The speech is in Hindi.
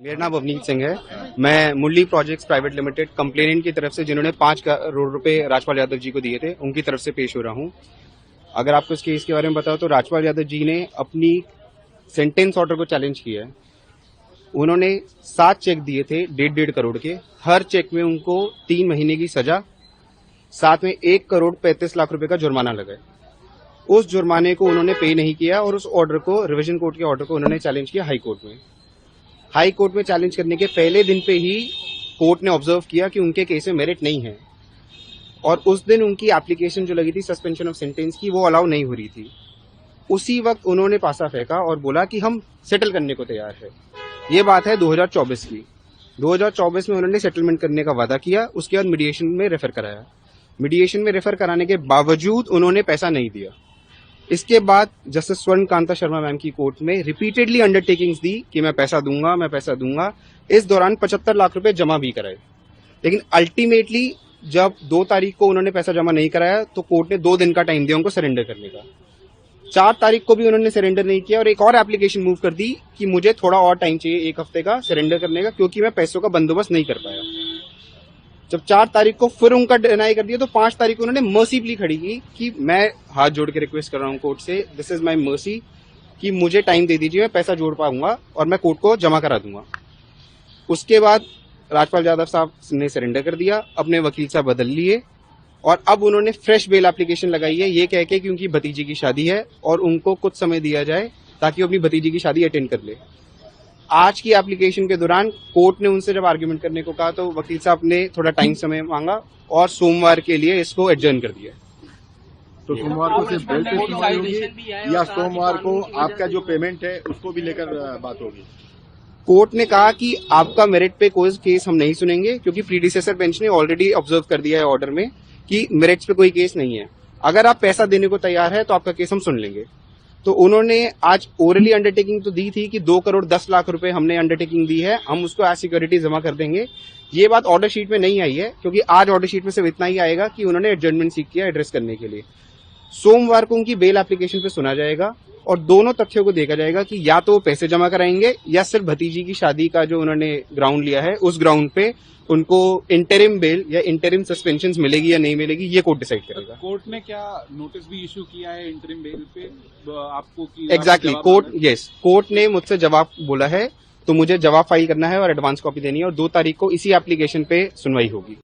मेरा नाम अवनीत सिंह है। मैं मुरली प्रोजेक्ट्स प्राइवेट लिमिटेड कंप्लेनेंट की तरफ से जिन्होंने 5 करोड़ रुपए राजपाल यादव जी को दिए थे उनकी तरफ से पेश हो रहा हूं। अगर आपको इस केस के बारे में बताओ तो राजपाल यादव जी ने अपनी सेंटेंस ऑर्डर को चैलेंज किया है। उन्होंने 7 चेक दिए थे 1.5 करोड़ के। हर चेक में उनको 3 महीने की सजा, साथ में 1 करोड़ 35 लाख रुपए का जुर्माना लगा। उस जुर्माने को उन्होंने पे नहीं किया और उस ऑर्डर को, रिवीजन कोर्ट के ऑर्डर को उन्होंने चैलेंज किया हाई कोर्ट में। हाई कोर्ट में चैलेंज करने के पहले दिन पे ही कोर्ट ने ऑब्जर्व किया कि उनके केस में मेरिट नहीं है और उस दिन उनकी एप्लीकेशन जो लगी थी सस्पेंशन ऑफ सेंटेंस की, वो अलाउ नहीं हो रही थी। उसी वक्त उन्होंने पासा फेंका और बोला कि हम सेटल करने को तैयार है। ये बात है 2024 की। 2024 में उन्होंने सेटलमेंट करने का वादा किया, उसके बाद मीडिएशन में रेफर कराया। मीडिएशन में रेफर कराने के बावजूद उन्होंने पैसा नहीं दिया। इसके बाद जस्टिस स्वर्ण कांता शर्मा मैम की कोर्ट में रिपीटेडली अंडरटेकिंग्स दी कि मैं पैसा दूंगा। इस दौरान 75 लाख रुपए जमा भी कराए, लेकिन अल्टीमेटली जब 2 तारीख को उन्होंने पैसा जमा नहीं कराया तो कोर्ट ने 2 दिन का टाइम दिया उनको सरेंडर करने का। 4 तारीख को भी उन्होंने सरेंडर नहीं किया और एक और एप्लीकेशन मूव कर दी कि मुझे थोड़ा और टाइम चाहिए 1 हफ्ते का सरेंडर करने का, क्योंकि मैं पैसों का बंदोबस्त नहीं कर पाया। जब 4 तारीख को फिर उनका डिनाई कर दिया तो 5 तारीख को उन्होंने मर्सी प्ली खड़ी की कि मैं हाथ जोड़ के रिक्वेस्ट कर रहा हूं कोर्ट से, दिस इज माय मर्सी, कि मुझे टाइम दे दीजिए, मैं पैसा जोड़ पाऊंगा और मैं कोर्ट को जमा करा दूंगा। उसके बाद राजपाल यादव साहब ने सरेंडर कर दिया, अपने वकील साहब बदल लिए और अब उन्होंने फ्रेश बेल एप्लीकेशन लगाई है, ये कह के कि उनकी भतीजी की शादी है और उनको कुछ समय दिया जाए ताकि वो अपनी भतीजी की शादी अटेंड कर ले। आज की एप्लीकेशन के दौरान कोर्ट ने उनसे जब आर्ग्यूमेंट करने को कहा तो वकील साहब ने थोड़ा टाइम समय मांगा और सोमवार के लिए इसको एडजर्न कर दिया। तो सोमवार को सिर्फ बेल पे सुनवाई होगी या सोमवार को आपका जो पेमेंट है उसको भी लेकर बात होगी? कोर्ट ने कहा कि आपका मेरिट पे कोई केस हम नहीं सुनेंगे, क्योंकि प्रीडिसेसर बेंच ने ऑलरेडी ऑब्जर्व कर दिया है ऑर्डर में कि मेरिट्स पे कोई केस नहीं है। अगर आप पैसा देने को तैयार है तो आपका केस हम सुन लेंगे। तो उन्होंने आज ओरली अंडरटेकिंग तो दी थी कि 2 करोड़ 10 लाख रुपए हमने अंडरटेकिंग दी है, हम उसको एज सिक्योरिटी जमा कर देंगे। ये बात ऑर्डर शीट में नहीं आई है, क्योंकि आज ऑर्डर शीट में सिर्फ इतना ही आएगा कि उन्होंने एडजर्नमेंट सीख किया एड्रेस करने के लिए। सोमवार को उनकी बेल एप्लीकेशन पे सुना जाएगा और दोनों तथ्यों को देखा जाएगा कि या तो वो पैसे जमा कराएंगे या सिर्फ भतीजी की शादी का जो उन्होंने ग्राउंड लिया है उस ग्राउंड पे उनको इंटरिम बेल या इंटरिम सस्पेंशन मिलेगी या नहीं मिलेगी, ये कोर्ट डिसाइड करेगा। कोर्ट ने क्या नोटिस भी इशू किया है इंटरिम बेल पे आपको? एग्जैक्टली, कोर्ट ने मुझसे जवाब बोला है, तो मुझे जवाब फाइल करना है और एडवांस कॉपी देनी है और 2 तारीख को इसी एप्लीकेशन पे सुनवाई होगी।